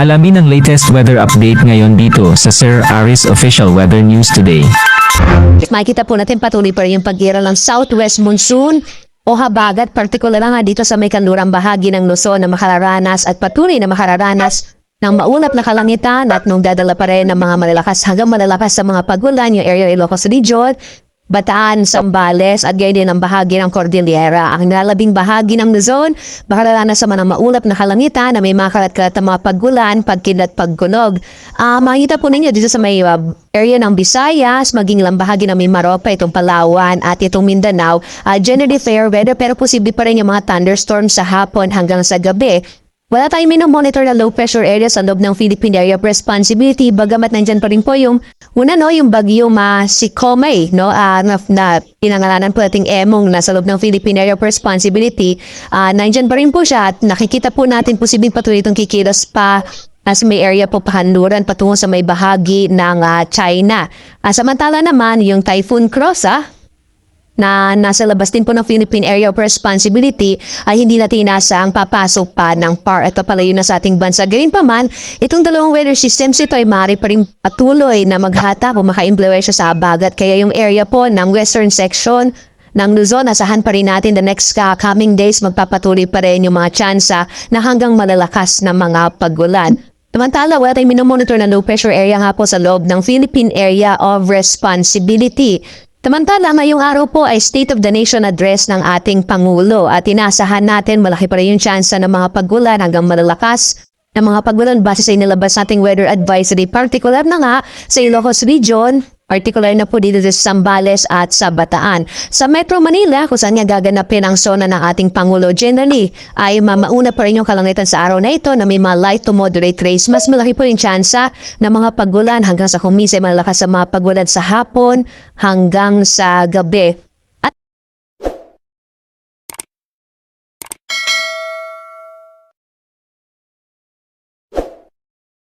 Alamin ang latest weather update ngayon dito sa Sir Aris Official Weather News Today. Makikita po natin patuloy pa rin yung pag-iral ng southwest monsoon o habagat, partikular nga dito sa may kanlurang bahagi ng Luzon na makararanas at patuloy na makararanas ng maulap na kalangitan at nung dadala pa rin ng mga malalakas hanggang malalakas sa mga pagulan yung area Ilocos Region, Bataan, Zambales at gayon din ang bahagi ng Cordillera. Ang nilalabing bahagi ng Luzon, makararanas naman ng maulap na kalangitan na may makalat-kalat na mga paggulan, pagkidlat, pagkunog. Makikita po ninyo dito sa may area ng Visayas, maging lang bahagi ng may Maropa, itong Palawan at itong Mindanao. Generally fair weather pero posible pa rin yung mga thunderstorms sa hapon hanggang sa gabi. Wala tayong minomonitor na low pressure area sa loob ng Philippine Area of Responsibility, bagamat nandyan pa rin po yung yung bagyo si Komay, na pinangalanan po nating Emong na sa loob ng Philippine Area of Responsibility. Nandyan pa rin po siya at nakikita po natin posibleng patuloy itong kikilos pa sa may area po pahanluran patungo sa may bahagi ng China. Samantala naman yung Typhoon Krosa, na nasa labas din po ng Philippine Area of Responsibility ay hindi natin inaasahang papasok pa ng PAR at papalayo na sa ating bansa. Gayun pa man, itong dalawang weather systems ito ay maaari pa rin patuloy na maghata o maka-impluwensya sa habagat. Kaya yung area po ng western section ng Luzon, asahan pa rin natin the next coming days magpapatuloy pa rin yung mga tsansa na hanggang malalakas na mga pagulan. Samantala, wala tayong minomonitor na low pressure area nga po sa loob ng Philippine Area of Responsibility. Samantala, ngayong araw po ay State of the Nation address ng ating Pangulo at inaasahan natin malaki pa rin yung tsansa ng mga pagulan hanggang malalakas ng mga pagulan base sa inilabas nating weather advisory, particular na nga sa Ilocos Region, particular na po dito sa Zambales at sa Bataan. Sa Metro Manila, kung saan nga gaganapin ang zona ng ating Pangulo, generally ay mamauna pa rin yung kalangitan sa araw na ito na may mga light to moderate rays. Mas malaki po yung tsansa ng mga pagulan hanggang sa kumisay malakas sa mga pagulan sa hapon hanggang sa gabi.